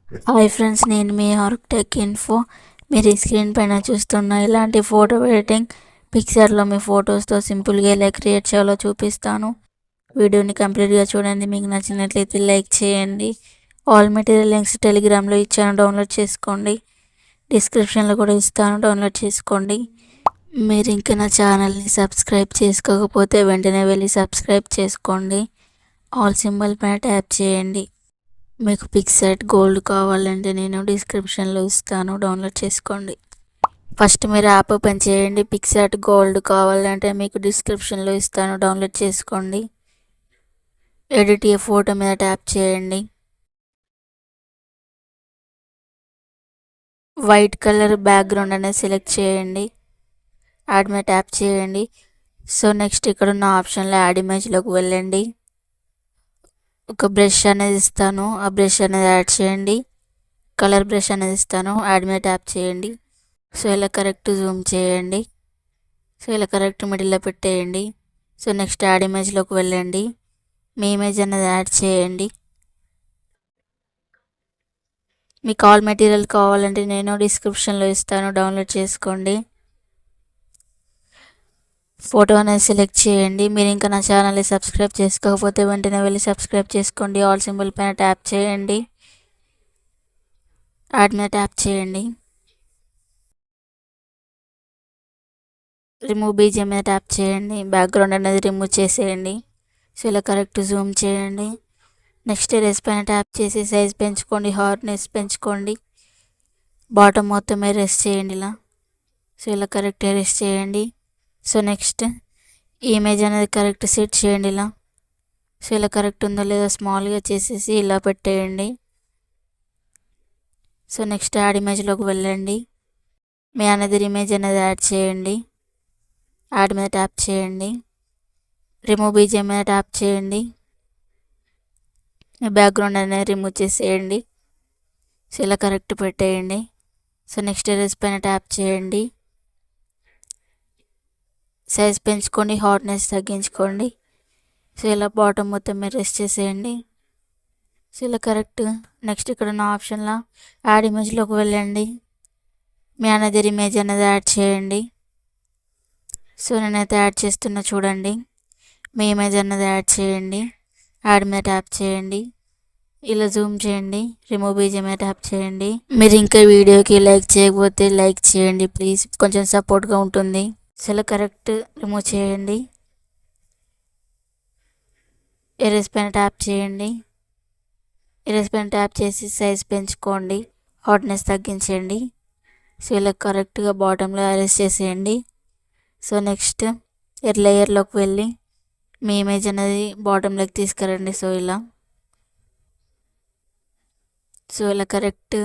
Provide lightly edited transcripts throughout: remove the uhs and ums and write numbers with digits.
Hi friends, నేను మీ Arctic info. మీరు ఈ స్క్రీన్ పైన చూస్తున్న ఇలాంటి ఫోటో ఎడిటింగ్ పిక్చర్లో మీ ఫొటోస్తో సింపుల్గా ఎలా క్రియేట్ చేయాలో చూపిస్తాను. వీడియోని కంప్లీట్గా చూడండి. మీకు నచ్చినట్లయితే లైక్ చేయండి. ఆల్ మెటీరియల్ లింక్స్ టెలిగ్రామ్లో ఇచ్చాను, డౌన్లోడ్ చేసుకోండి. డిస్క్రిప్షన్లో కూడా ఇస్తాను, డౌన్లోడ్ చేసుకోండి. మీరు ఇంకా నా ఛానల్ని సబ్స్క్రైబ్ చేసుకోకపోతే వెంటనే వెళ్ళి సబ్స్క్రైబ్ చేసుకోండి. ఆల్ సింబల్ పైన ట్యాప్ చేయండి. మీకు పిక్సెట్ గోల్డ్ కావాలంటే నేను డిస్క్రిప్షన్లో ఇస్తాను, డౌన్లోడ్ చేసుకోండి. ఫస్ట్ మీరు యాప్ ఓపెన్ చేయండి. పిక్సెట్ గోల్డ్ కావాలంటే మీకు డిస్క్రిప్షన్లో ఇస్తాను, డౌన్లోడ్ చేసుకోండి. ఎడిట్ ఏ ఫోటో మీద ట్యాప్ చేయండి. వైట్ కలర్ బ్యాక్గ్రౌండ్ అనేది సెలెక్ట్ చేయండి. యాడ్ మీద ట్యాప్ చేయండి. సో నెక్స్ట్ ఇక్కడ ఉన్న ఆప్షన్లో యాడ్ ఇమేజ్లోకి వెళ్ళండి. ఒక బ్రష్ అనేది ఇస్తాను, ఆ బ్రష్ అనేది యాడ్ చేయండి. కలర్ బ్రష్ అనేది ఇస్తాను, యాడ్ మీద ట్యాప్ చేయండి. సో ఇలా కరెక్ట్ జూమ్ చేయండి. సో ఇలా కరెక్ట్ మిడిల్లో పెట్టేయండి. సో నెక్స్ట్ యాడ్ ఇమేజ్లోకి వెళ్ళండి. మీ ఇమేజ్ అనేది యాడ్ చేయండి. మీకు ఆల్ మెటీరియల్ కావాలంటే నేను డిస్క్రిప్షన్లో ఇస్తాను, డౌన్లోడ్ చేసుకోండి. ఫోటో అనేది సెలెక్ట్ చేయండి. మీరు ఇంకా నా ఛానల్ని సబ్స్క్రైబ్ చేసుకోకపోతే వెంటనే వెళ్ళి సబ్స్క్రైబ్ చేసుకోండి. ఆల్ సింబల్ పైన ట్యాప్ చేయండి. యాడ్ మీద ట్యాప్ చేయండి. రిమూవ్ బీజిఎం మీద ట్యాప్ చేయండి. బ్యాక్గ్రౌండ్ అనేది రిమూవ్ చేసేయండి. సో ఇలా కరెక్ట్ జూమ్ చేయండి. నెక్స్ట్ ఎరేస్ పైన ట్యాప్ చేసి సైజ్ పెంచుకోండి, హార్డ్నెస్ పెంచుకోండి. బాటమ్ మొత్తం ఎరేస్ చేయండి ఇలా. సో ఇలా కరెక్ట్ ఎరేస్ చేయండి. సో నెక్స్ట్ ఇమేజ్ అనేది కరెక్ట్ సెట్ చేయండి ఇలా. సో ఇలా కరెక్ట్ ఉందో లేదో స్మాల్గా చేసేసి ఇలా పెట్టేయండి. సో నెక్స్ట్ యాడ్ ఇమేజ్లోకి వెళ్ళండి. మీ అనేది ఇమేజ్ అనేది యాడ్ చేయండి. యాడ్ మీద ట్యాప్ చేయండి. రిమూవ్ బీజిఎం మీద ట్యాప్ చేయండి. మీ బ్యాక్గ్రౌండ్ అనేది రిమూవ్ చేసేయండి. సో ఇలా కరెక్ట్ పెట్టేయండి. సో నెక్స్ట్ ఎరేస్ పైన ట్యాప్ చేయండి. సైజ్ పెంచుకోండి, హార్డ్నెస్ తగ్గించుకోండి. సో ఇలా బాటమ్ మొత్తం ఎరేస్ చేసేయండి. సో ఇలా కరెక్ట్. నెక్స్ట్ ఇక్కడ ఉన్న ఆప్షన్లో యాడ్ ఇమేజ్లోకి వెళ్ళండి. మీ అనేది ఇమేజ్ అనేది యాడ్ చేయండి. సో నేనైతే యాడ్ చేస్తున్నా చూడండి. మీ ఇమేజ్ అనేది యాడ్ చేయండి. యాడ్ మీద ట్యాప్ చేయండి. ఇలా జూమ్ చేయండి. రిమూవ్ బీజిఎం మీద ట్యాప్ చేయండి. మీరు ఇంకా వీడియోకి లైక్ చేయకపోతే లైక్ చేయండి ప్లీజ్, కొంచెం సపోర్ట్గా ఉంటుంది. సో ఇలా కరెక్ట్ రిమూవ్ చేయండి. ఎరేస్ పైన ట్యాప్ చేయండి. ఎరేస్ పైన ట్యాప్ చేసి సైజ్ పెంచుకోండి, హార్డ్నెస్ తగ్గించండి. సో ఇలా కరెక్ట్గా బాటంలో ఎరేస్ చేసేయండి. సో నెక్స్ట్ లేయర్లోకి వెళ్ళి మీ ఇమేజ్ అనేది బాటంలోకి తీసుకురండి. సో ఇలా కరెక్ట్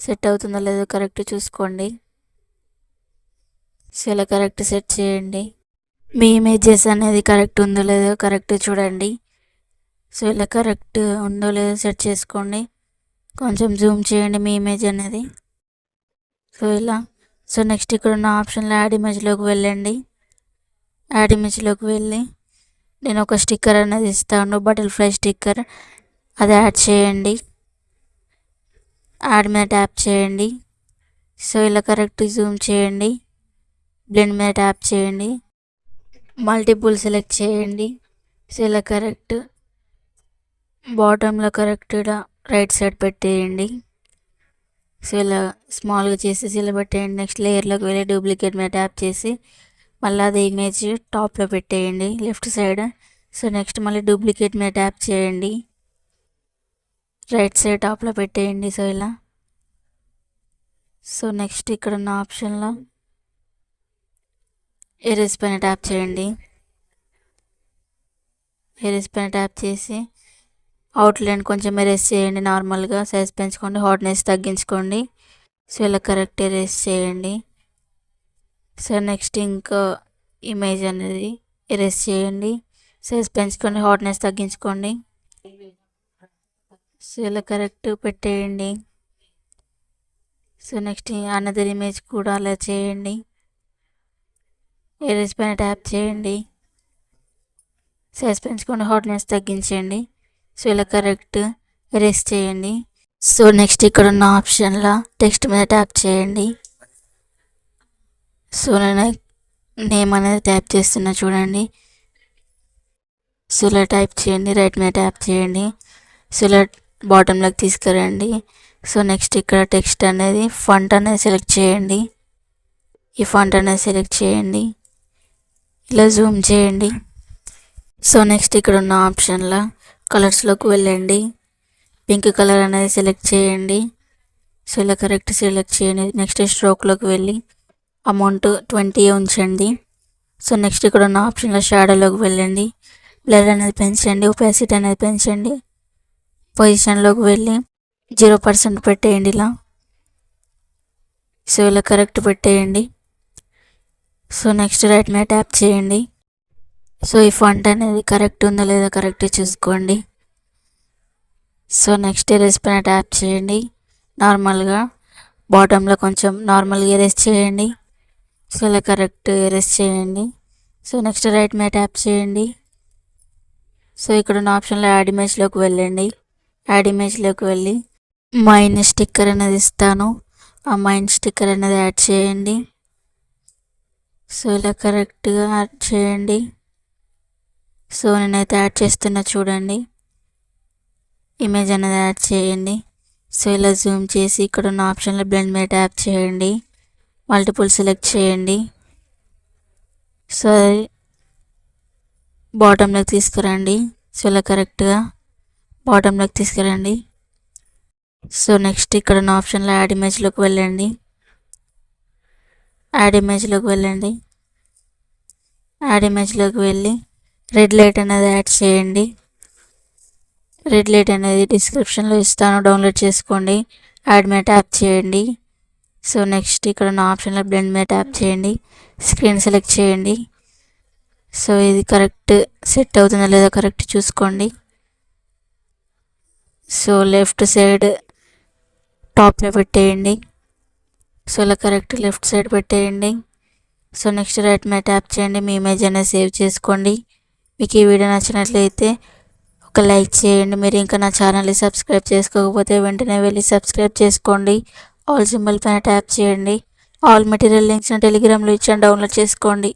సెట్ అవుతుందో లేదో కరెక్ట్ చూసుకోండి. సో ఇలా కరెక్ట్ సెట్ చేయండి. మీ ఇమేజెస్ అనేది కరెక్ట్ ఉందో లేదో కరెక్ట్ చూడండి. సో ఇలా కరెక్ట్ ఉందో లేదో సెట్ చేసుకోండి. కొంచెం జూమ్ చేయండి మీ ఇమేజ్ అనేది. సో ఇలా. సో నెక్స్ట్ ఇక్కడ ఉన్న ఆప్షన్లో యాడ్ ఇమేజ్లోకి వెళ్ళండి. యాడ్ ఇమేజ్లోకి వెళ్ళి నేను ఒక స్టిక్కర్ అనేది ఇస్తాను, బటర్ఫ్లై స్టిక్కర్, అది యాడ్ చేయండి. యాడ్ మీద ట్యాప్ చేయండి. సో ఇలా కరెక్ట్ జూమ్ చేయండి. బ్లెండ్ మీద ట్యాప్ చేయండి. మల్టిపుల్ సెలెక్ట్ చేయండి. సో ఇలా కరెక్ట్ బాటంలో కరెక్ట్ ఇలా రైట్ సైడ్ పెట్టేయండి. సో ఇలా స్మాల్గా చేసేసి ఇలా పెట్టేయండి. నెక్స్ట్ లేయర్లోకి వెళ్ళి డూప్లికేట్ మీద ట్యాప్ చేసి మళ్ళీ అదే ఇమేజ్ టాప్లో పెట్టేయండి లెఫ్ట్ సైడ్. సో నెక్స్ట్ మళ్ళీ డూప్లికేట్ మీద ట్యాప్ చేయండి, రైట్ సైడ్ టాప్లో పెట్టేయండి. సో ఇలా. సో నెక్స్ట్ ఇక్కడ ఉన్న ఆప్షన్లో ఎరేస్ పైన ట్యాప్ చేయండి. ఎరేస్ పైన ట్యాప్ చేసి అవుట్లైన్ కొంచెం ఎరేస్ చేయండి నార్మల్గా. సైజ్ పెంచుకోండి, హార్డ్నెస్ తగ్గించుకోండి. సో ఇలా కరెక్ట్ ఎరేస్ చేయండి. సో నెక్స్ట్ ఇంకా ఇమేజ్ అనేది ఎరేస్ చేయండి. సైజ్ పెంచుకోండి, హార్డ్నెస్ తగ్గించుకోండి. సో ఇలా కరెక్ట్ పెట్టేయండి. సో నెక్స్ట్ అనదర్ ఇమేజ్ కూడా అలా చేయండి. ఎరేస్ పైన ట్యాప్ చేయండి. సైజ్ పెంచుకోండి, హార్డ్నెస్ తగ్గించండి. సో ఇలా కరెక్ట్ ఎరేస్ చేయండి. సో నెక్స్ట్ ఇక్కడ ఉన్న ఆప్షన్లో టెక్స్ట్ మీద ట్యాప్ చేయండి. సో నేను నేమ్ అనేది ట్యాప్ చేస్తున్నా చూడండి. సో ఇలా టైప్ చేయండి, రైట్ మీద ట్యాప్ చేయండి. సో ఇలా బాటంలోకి తీసుకురండి. సో నెక్స్ట్ ఇక్కడ టెక్స్ట్ అనేది ఫాంట్ అనేది సెలెక్ట్ చేయండి. ఈ ఫాంట్ అనేది సెలెక్ట్ చేయండి, ఇలా జూమ్ చేయండి. సో నెక్స్ట్ ఇక్కడ ఉన్న ఆప్షన్లో కలర్స్లోకి వెళ్ళండి. పింక్ కలర్ అనేది సెలెక్ట్ చేయండి. సో ఇలా కరెక్ట్ సెలెక్ట్ చేయండి. నెక్స్ట్ స్ట్రోక్లోకి వెళ్ళి అమౌంట్ 20 ఉంచండి. సో నెక్స్ట్ ఇక్కడ ఉన్న ఆప్షన్లో షాడోలోకి వెళ్ళండి. బ్లర్ అనేది పెంచండి, ఒపాసిటీ అనేది పెంచండి. పొజిషన్లోకి వెళ్ళి 0% పెట్టేయండి ఇలా. సో ఇలా కరెక్ట్ పెట్టేయండి. సో నెక్స్ట్ రైట్ మీద ట్యాప్ చేయండి. సో ఈ ఫాంట్ అనేది కరెక్ట్ ఉందో లేదో కరెక్ట్ చూసుకోండి. సో నెక్స్ట్ ఎరేజ్ పైన ట్యాప్ చేయండి. నార్మల్గా బాటంలో కొంచెం నార్మల్గా ఎరేజ్ చేయండి. సో ఇలా కరెక్ట్ ఎరేజ్ చేయండి. సో నెక్స్ట్ రైట్ మీద ట్యాప్ చేయండి. సో ఇక్కడ ఉన్న ఆప్షన్లో యాడ్ ఇమేజ్లోకి వెళ్ళండి. యాడ్ ఇమేజ్లోకి వెళ్ళి మైన్ స్టిక్కర్ అనేది ఇస్తాను, ఆ మైన్ స్టిక్కర్ అనేది యాడ్ చేయండి. సో ఇలా కరెక్ట్గా యాడ్ చేయండి. సో నేనైతే యాడ్ చేస్తున్నా చూడండి. ఇమేజ్ అనేది యాడ్ చేయండి. సో ఇలా జూమ్ చేసి ఇక్కడ ఉన్న ఆప్షన్లో బ్లెండ్ మీద ట్యాప్ చేయండి, మల్టిపుల్ సెలెక్ట్ చేయండి. సో బాటంలోకి తీసుకురండి. సో ఇలా కరెక్ట్గా బాటంలోకి తీసుకురండి. సో నెక్స్ట్ ఇక్కడ ఉన్న ఆప్షన్లో యాడ్ ఇమేజ్లోకి వెళ్ళండి. యాడ్ ఇమేజ్లోకి వెళ్ళండి. యాడ్ ఇమేజ్లోకి వెళ్ళి రెడ్ లైట్ అనేది యాడ్ చేయండి. రెడ్ లైట్ అనేది డిస్క్రిప్షన్లో ఇస్తాను, డౌన్లోడ్ చేసుకోండి. యాడ్ మీద ట్యాప్ చేయండి. సో నెక్స్ట్ ఇక్కడ ఉన్న ఆప్షన్లో బ్లెండ్ మీద ట్యాప్ చేయండి, స్క్రీన్ సెలెక్ట్ చేయండి. సో ఇది కరెక్ట్ సెట్ అవుతుందో లేదో కరెక్ట్ చూసుకోండి. సో లెఫ్ట్ సైడ్ టాప్లో పెట్టేయండి. సో ఇలా కరెక్ట్ లెఫ్ట్ సైడ్ పెట్టేయండి. సో నెక్స్ట్ రైట్ మీద ట్యాప్ చేయండి, మీ ఇమేజ్ అనేది సేవ్ చేసుకోండి. మీకు ఈ వీడియో నచ్చినట్లయితే ఒక లైక్ చేయండి. మీరు ఇంకా నా ఛానల్ని సబ్స్క్రైబ్ చేసుకోకపోతే వెంటనే వెళ్ళి సబ్స్క్రైబ్ చేసుకోండి. ఆల్ సింబల్ పైన ట్యాప్ చేయండి. ఆల్ మెటీరియల్ లింక్స్ని టెలిగ్రామ్లో ఇచ్చాను, డౌన్లోడ్ చేసుకోండి.